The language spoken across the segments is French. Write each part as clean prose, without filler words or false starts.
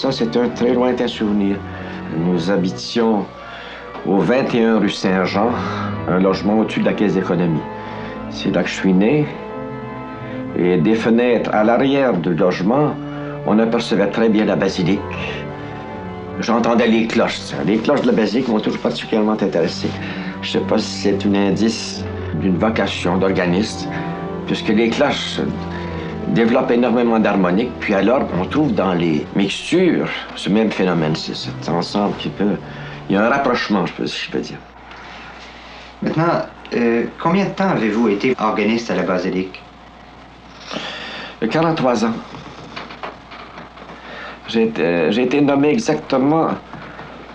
ça, c'est un très lointain souvenir. Nous habitions au 21 rue Saint-Jean, un logement au-dessus de la Caisse d'économie. C'est là que je suis né. Et des fenêtres à l'arrière du logement, on apercevait très bien la basilique. J'entendais les cloches. Les cloches de la basilique m'ont toujours particulièrement intéressé. Je ne sais pas si c'est un indice d'une vocation d'organiste, puisque les cloches développent énormément d'harmonique. Puis alors, on trouve dans les mixtures ce même phénomène. C'est cet ensemble qui peut... Il y a un rapprochement, si je peux dire. Maintenant, combien de temps avez-vous été organiste à la basilique? 43 ans. J'ai été nommé exactement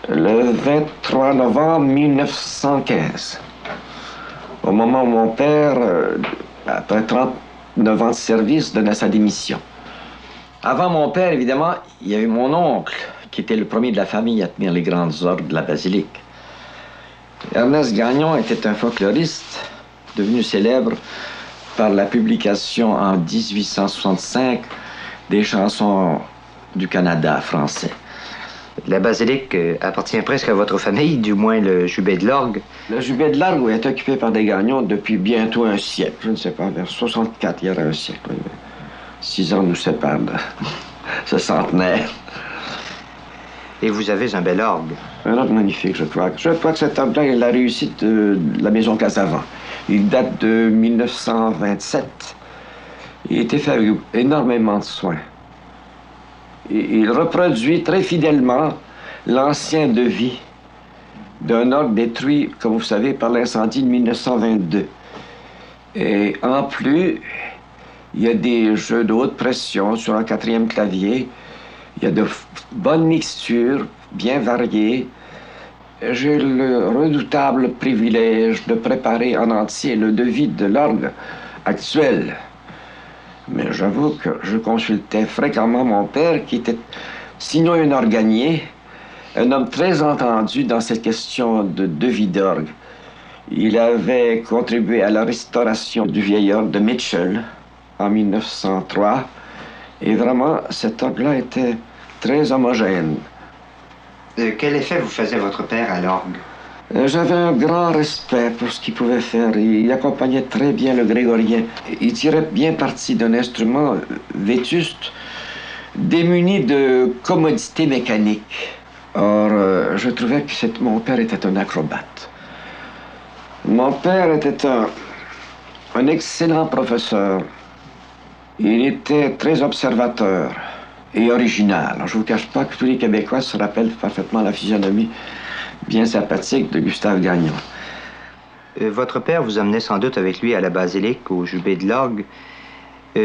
le 23 novembre 1915, au moment où mon père, après 39 ans de service, donnait sa démission. Avant mon père, évidemment, il y a eu mon oncle, qui était le premier de la famille à tenir les grandes orgues de la basilique. Ernest Gagnon était un folkloriste, devenu célèbre par la publication en 1865 des chansons du Canada français. La basilique appartient presque à votre famille, du moins le jubé de l'orgue. Le jubé de l'orgue est occupé par des Gagnons depuis bientôt un siècle. Je ne sais pas, vers 64, il y aura un siècle. 6 ans nous séparent de ce centenaire. Et vous avez un bel orgue. Un orgue magnifique, je crois. Je crois que cet orgue-là est la réussite de la maison Casavant. Il date de 1927. Il a été fait avec énormément de soin. Il reproduit très fidèlement l'ancien devis d'un orgue détruit, comme vous savez, par l'incendie de 1922. Et en plus, il y a des jeux de haute pression sur un 4e clavier. Il y a de bonnes mixtures, bien variées. J'ai le redoutable privilège de préparer en entier le devis de l'orgue actuel. Mais j'avoue que je consultais fréquemment mon père, qui était, sinon un organier, un homme très entendu dans cette question de devis d'orgue. Il avait contribué à la restauration du vieil orgue de Mitchell en 1903. Et vraiment, cet orgue-là était très homogène. Quel effet vous faisait votre père à l'orgue? J'avais un grand respect pour ce qu'il pouvait faire. Il accompagnait très bien le grégorien. Il tirait bien parti d'un instrument vétuste, démuni de commodité mécanique. Or, je trouvais que mon père était un acrobate. Mon père était un excellent professeur. Il était très observateur et original. Alors, je ne vous cache pas que tous les Québécois se rappellent parfaitement la physionomie bien sympathique de Gustave Gagnon. Votre père vous emmenait sans doute avec lui à la basilique, au jubé de l'orgue.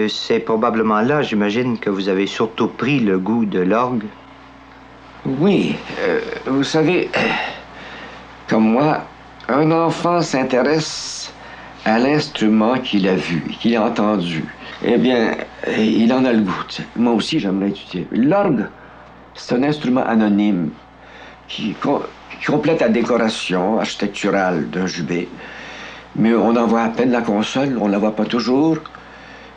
C'est probablement là, j'imagine, que vous avez surtout pris le goût de l'orgue. Oui. Vous savez, comme moi, un enfant s'intéresse à l'instrument qu'il a vu, qu'il a entendu. Eh bien, il en a le goût. Moi aussi, j'aimerais étudier. L'orgue, c'est un instrument anonyme qui complète la décoration architecturale d'un jubé. Mais on en voit à peine la console, on ne la voit pas toujours.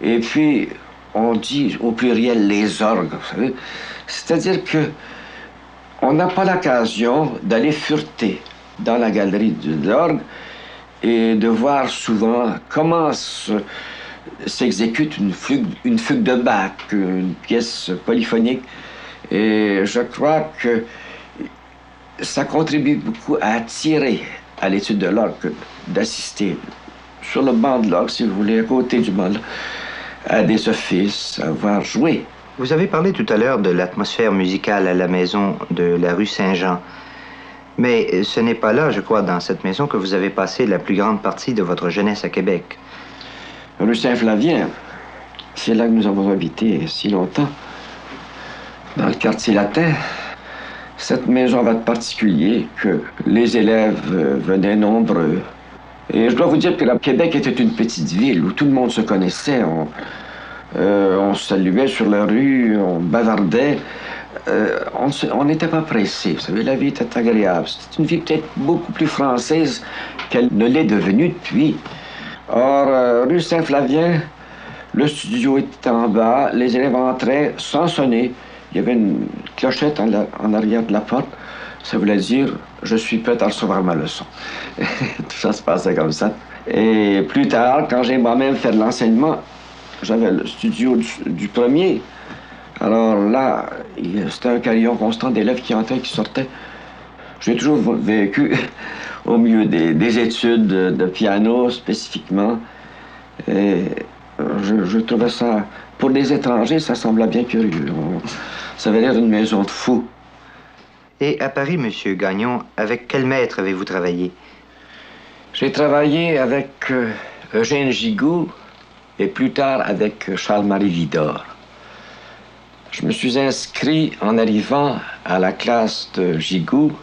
Et puis, on dit au pluriel les orgues, vous savez. C'est-à-dire que on n'a pas l'occasion d'aller fureter dans la galerie de l'orgue et de voir souvent comment s'exécute une fugue de Bach, une pièce polyphonique. Et je crois que ça contribue beaucoup à attirer à l'étude de l'orgue d'assister sur le banc de l'orgue, si vous voulez, à côté du banc, à des offices, à voir jouer. Vous avez parlé tout à l'heure de l'atmosphère musicale à la maison de la rue Saint-Jean. Mais ce n'est pas là, je crois, dans cette maison que vous avez passé la plus grande partie de votre jeunesse à Québec. Rue Saint-Flavien, c'est là que nous avons habité si longtemps, dans le quartier latin. Cette maison avait de particulier que les élèves venaient nombreux. Et je dois vous dire que Québec était une petite ville où tout le monde se connaissait. On se saluait sur la rue, on bavardait. On n'était pas pressé. Vous savez, la vie était agréable. C'était une vie peut-être beaucoup plus française qu'elle ne l'est devenue depuis. Or, rue Saint-Flavien, le studio était en bas, les élèves entraient sans sonner, il y avait une clochette en arrière de la porte. Ça voulait dire « Je suis prêt à recevoir ma leçon ». Tout ça se passait comme ça. Et plus tard, quand j'ai moi-même fait de l'enseignement, j'avais le studio du premier. Alors là, c'était un carillon constant d'élèves qui entraient et qui sortaient. J'ai toujours vécu au milieu des études de piano spécifiquement. Et je trouvais ça, pour des étrangers, ça semblait bien curieux. Ça avait l'air d'une maison de fous. Et à Paris, Monsieur Gagnon, avec quel maître avez-vous travaillé? J'ai travaillé avec Eugène Gigoux et plus tard avec Charles-Marie Widor. Je me suis inscrit en arrivant à la classe de Gigoux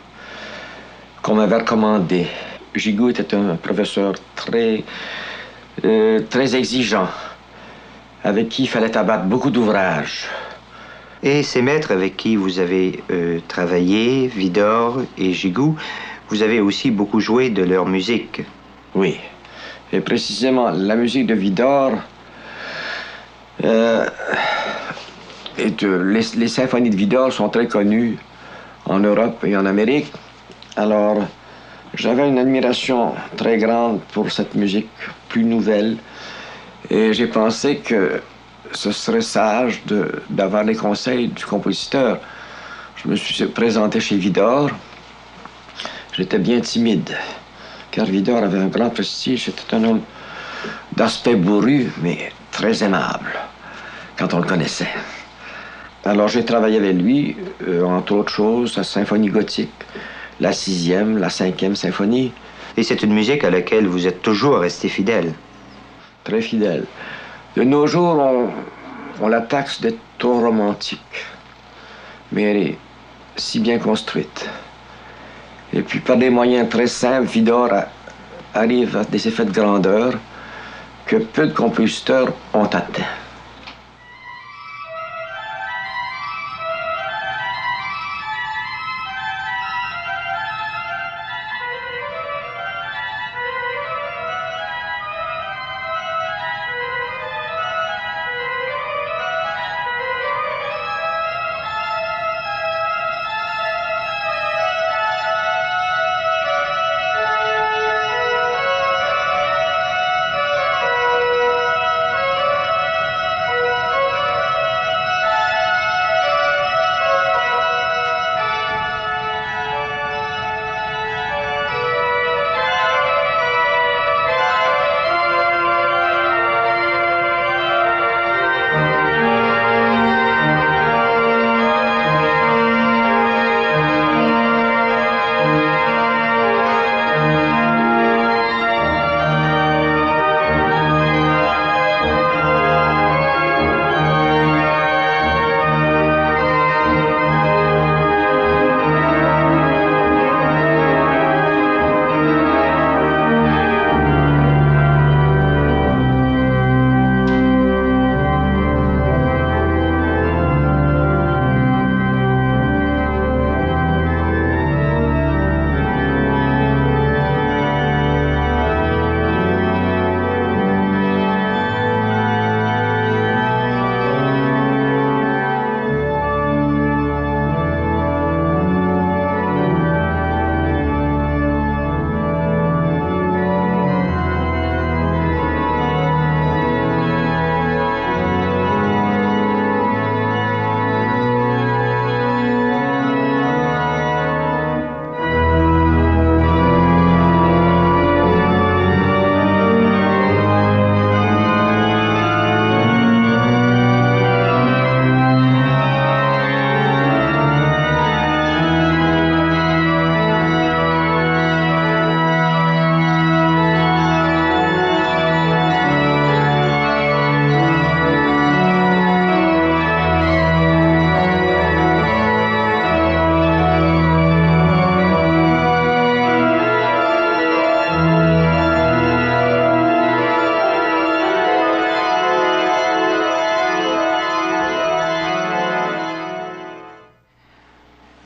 qu'on m'avait recommandé. Gigoux était un professeur très exigeant, avec qui il fallait abattre beaucoup d'ouvrages. Et ces maîtres avec qui vous avez travaillé, Widor et Gigoux, vous avez aussi beaucoup joué de leur musique. Oui, et précisément la musique de Widor, les symphonies de Widor sont très connues en Europe et en Amérique. Alors, j'avais une admiration très grande pour cette musique plus nouvelle et j'ai pensé que ce serait sage d'avoir les conseils du compositeur. Je me suis présenté chez Widor. J'étais bien timide, car Widor avait un grand prestige. C'était un homme d'aspect bourru, mais très aimable, quand on le connaissait. Alors j'ai travaillé avec lui, entre autres choses, sa symphonie gothique, la 6e, la 5e symphonie. Et c'est une musique à laquelle vous êtes toujours resté fidèle. Très fidèle. De nos jours, on la taxe d'être trop romantique. Mais elle est si bien construite. Et puis, par des moyens très simples, Widor arrive à des effets de grandeur que peu de compositeurs ont atteints.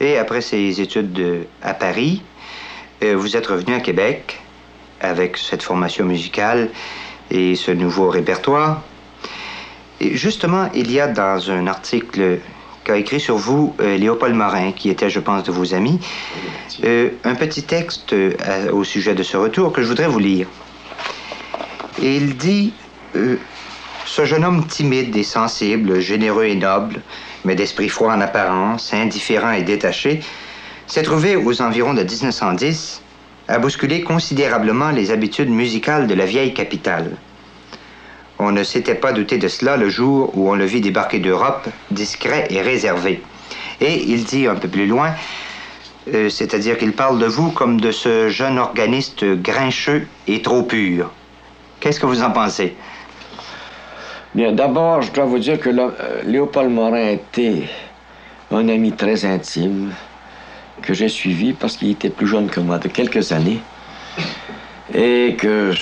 Et après ces études à Paris, vous êtes revenu à Québec avec cette formation musicale et ce nouveau répertoire. Et justement, il y a dans un article qu'a écrit sur vous Léopold Morin, qui était, je pense, de vos amis. Un petit texte au sujet de ce retour que je voudrais vous lire. Et il dit ce jeune homme timide et sensible, généreux et noble, mais d'esprit froid en apparence, indifférent et détaché, s'est trouvé aux environs de 1910 à bousculer considérablement les habitudes musicales de la vieille capitale. On ne s'était pas douté de cela le jour où on le vit débarquer d'Europe, discret et réservé. Et il dit un peu plus loin, c'est-à-dire qu'il parle de vous comme de ce jeune organiste grincheux et trop pur. Qu'est-ce que vous en pensez? Bien, d'abord, je dois vous dire que Léopold Morin était un ami très intime que j'ai suivi parce qu'il était plus jeune que moi de quelques années et que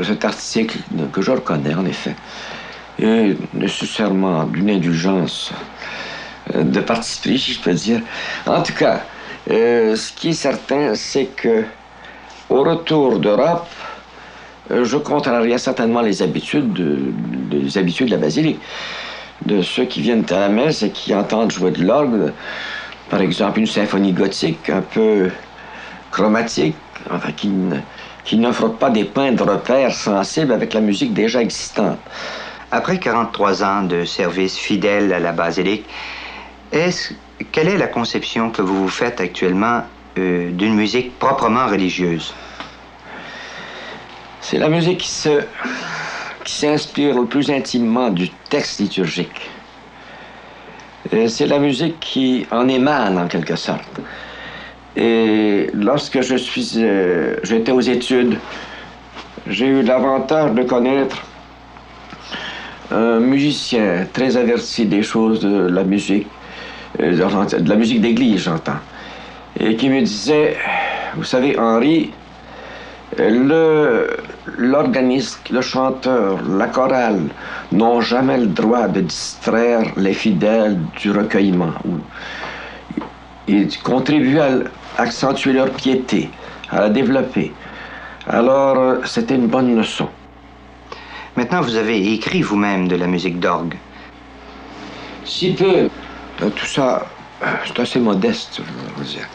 cet article, que je reconnais en effet, est nécessairement d'une indulgence de parti pris, si je peux dire. En tout cas, ce qui est certain, c'est que au retour d'Europe, je contrariais certainement les habitudes de la basilique, de ceux qui viennent à la messe et qui entendent jouer de l'orgue, par exemple une symphonie gothique un peu chromatique, enfin qui n'offre pas des points de repère sensibles avec la musique déjà existante. Après 43 ans de service fidèle à la basilique, quelle est la conception que vous vous faites actuellement d'une musique proprement religieuse? C'est la musique qui s'inspire le plus intimement du texte liturgique. C'est la musique qui en émane, en quelque sorte. Et lorsque j'étais aux études, j'ai eu l'avantage de connaître un musicien très averti des choses de la musique, de la musique d'église, j'entends, et qui me disait, vous savez, Henri, l'organiste, le chanteur, la chorale n'ont jamais le droit de distraire les fidèles du recueillement. Ils contribuent à accentuer leur piété, à la développer. Alors, c'était une bonne leçon. Maintenant, vous avez écrit vous-même de la musique d'orgue. Si peu. Tout ça, c'est assez modeste, je veux vous dire.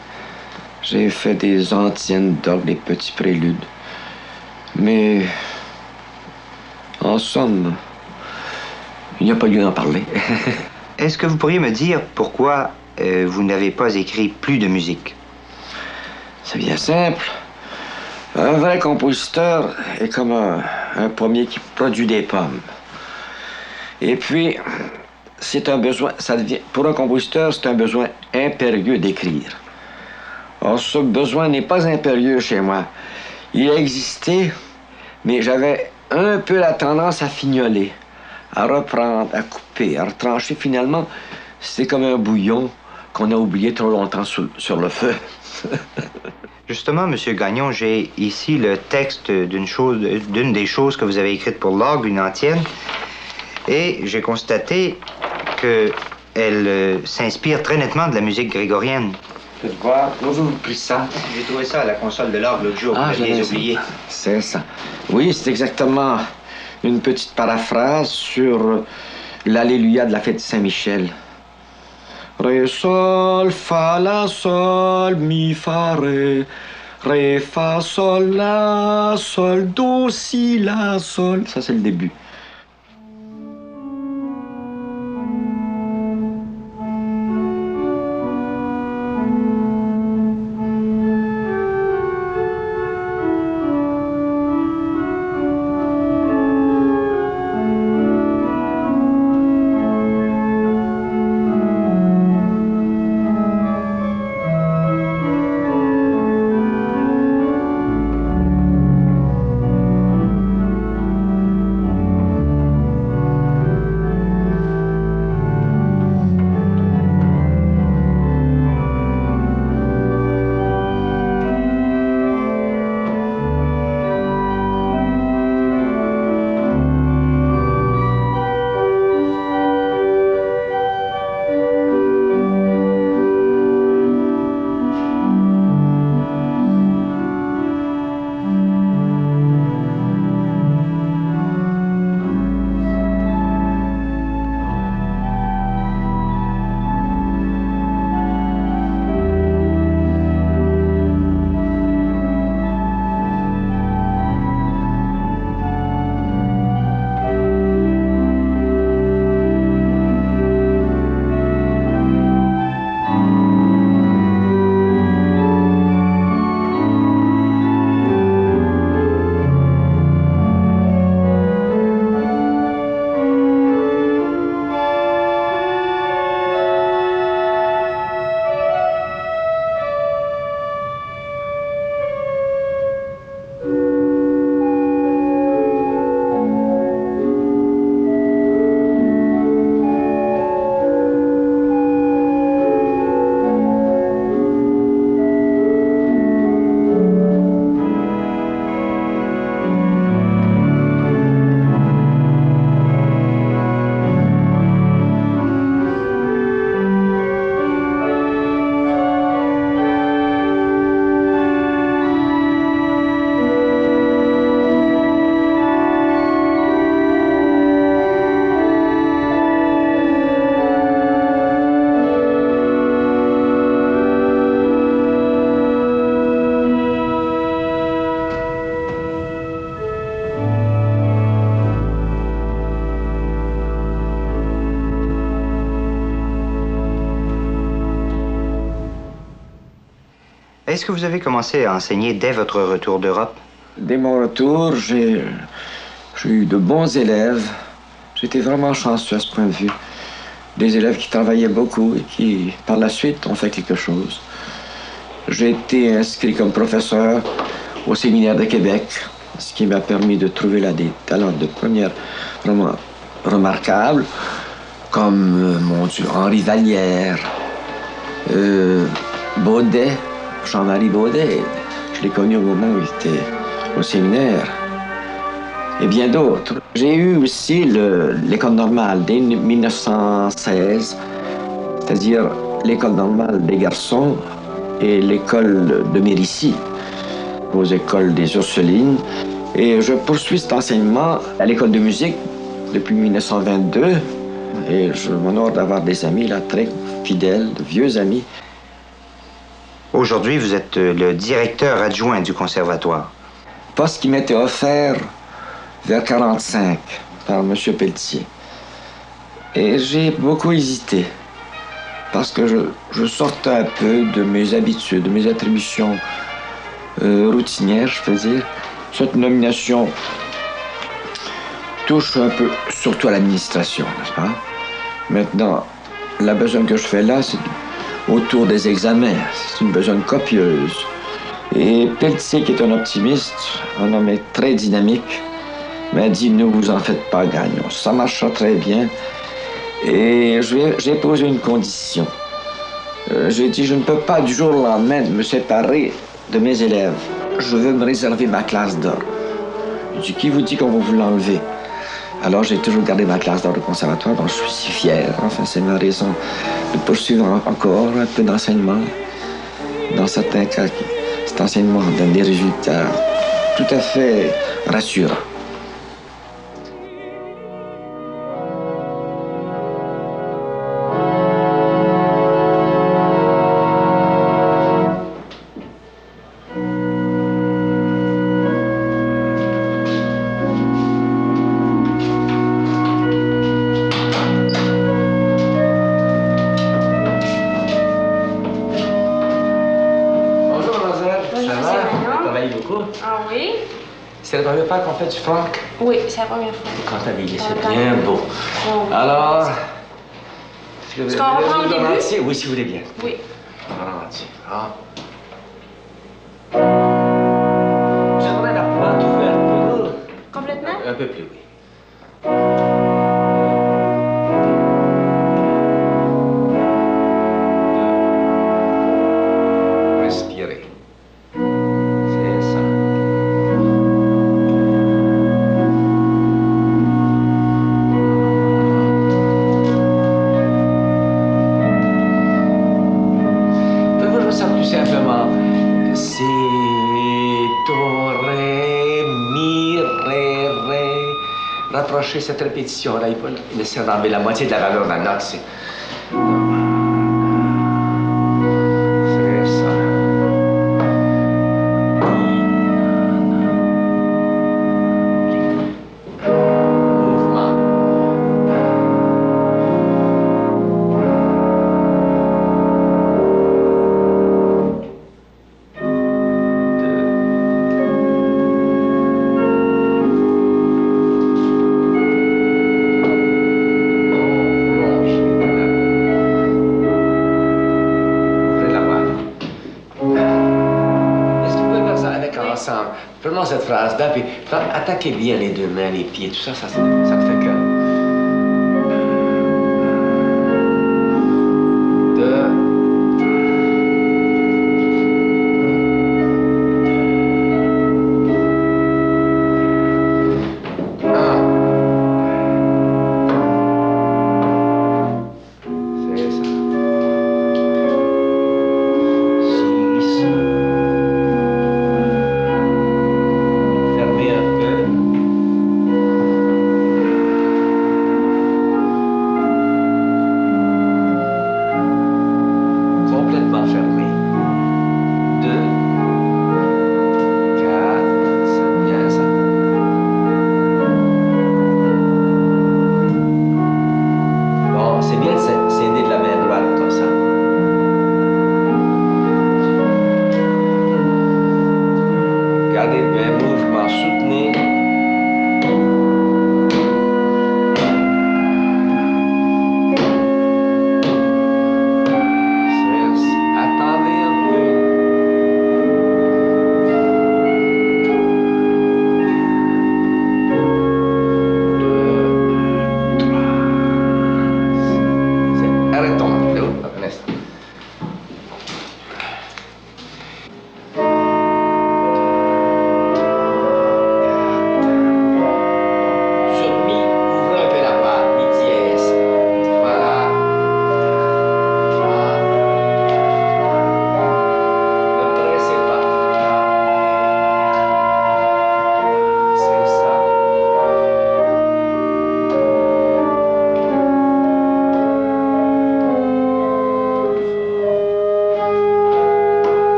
J'ai fait des antiennes d'orgue, des petits préludes. Mais, en somme, il n'y a pas lieu d'en parler. Est-ce que vous pourriez me dire pourquoi vous n'avez pas écrit plus de musique? C'est bien simple. Un vrai compositeur est comme un pommier qui produit des pommes. Et puis, c'est un besoin, pour un compositeur, c'est un besoin impérieux d'écrire. Or, ce besoin n'est pas impérieux chez moi. Il a existé, mais j'avais un peu la tendance à fignoler, à reprendre, à couper, à retrancher. Finalement, c'est comme un bouillon qu'on a oublié trop longtemps sur le feu. Justement, M. Gagnon, j'ai ici le texte d'une des choses que vous avez écrites pour l'orgue, une antienne, et j'ai constaté qu'elle s'inspire très nettement de la musique grégorienne. Faites voir, où avez-vous pris ça? J'ai trouvé ça à la console de l'orgue l'autre jour, vous l'aviez oublié. C'est ça. Oui, c'est exactement une petite paraphrase sur l'Alléluia de la fête de Saint-Michel. Ré, sol, fa, la, sol, mi, fa, ré, fa, sol, la, sol, do, si, la, sol. Ça, c'est le début. Est-ce que vous avez commencé à enseigner dès votre retour d'Europe? Dès mon retour, j'ai eu de bons élèves. J'étais vraiment chanceux à ce point de vue. Des élèves qui travaillaient beaucoup et qui, par la suite, ont fait quelque chose. J'ai été inscrit comme professeur au séminaire de Québec, ce qui m'a permis de trouver là des talents de première vraiment remarquables, comme, mon Dieu, Henri Vallière, Baudet, Jean-Marie Baudet. Je l'ai connu au moment où il était au séminaire. Et bien d'autres. J'ai eu aussi l'école normale dès 1916, c'est-à-dire l'école normale des garçons et l'école de Mérici, aux écoles des Ursulines. Et je poursuis cet enseignement à l'école de musique depuis 1922. Et je m'honore d'avoir des amis là, très fidèles, de vieux amis. Aujourd'hui, vous êtes le directeur adjoint du conservatoire. Poste qui m'était offert vers 1945 par M. Pelletier. Et j'ai beaucoup hésité parce que je sortais un peu de mes habitudes, de mes attributions routinières, je peux dire. Cette nomination touche un peu surtout à l'administration, n'est-ce pas? Maintenant, la besogne que je fais là, c'est autour des examens. C'est une besogne copieuse. Et Pelletier, qui est un optimiste, un homme très dynamique, m'a dit, ne vous en faites pas, Gagnon. Ça marchera très bien. Et j'ai posé une condition. J'ai dit, je ne peux pas du jour au lendemain me séparer de mes élèves. Je veux me réserver ma classe d'or. J'ai dit, qui vous dit qu'on va vous l'enlever? Alors, j'ai toujours gardé ma classe d'or de conservatoire, dont je suis si fier. Enfin, c'est ma raison de poursuivre encore un peu d'enseignement. Dans certains cas, cet enseignement donne des résultats tout à fait rassurants. Ah oui? C'est la première fois qu'on fait du folk? Oui, c'est la première fois. Quand habillé, c'est bien beau. Oh. Alors, est-ce qu'on reprend au début? Entier? Oui, si vous voulez bien. Oui. En entier. Ah. J'aimerais la porte ouverte. Complètement? Un peu plus, oui. Respirer. C'est ça. Peut-être que je sens plus simplement. Si, do, ré, mi, ré, ré. Rapprocher cette répétition-là, il faut laisser enlever la moitié de la valeur de la note. C'est ça. Mouvement. Ensemble. Prenons cette phrase-là, puis attaquez bien les deux mains, les pieds, tout ça, ça te fait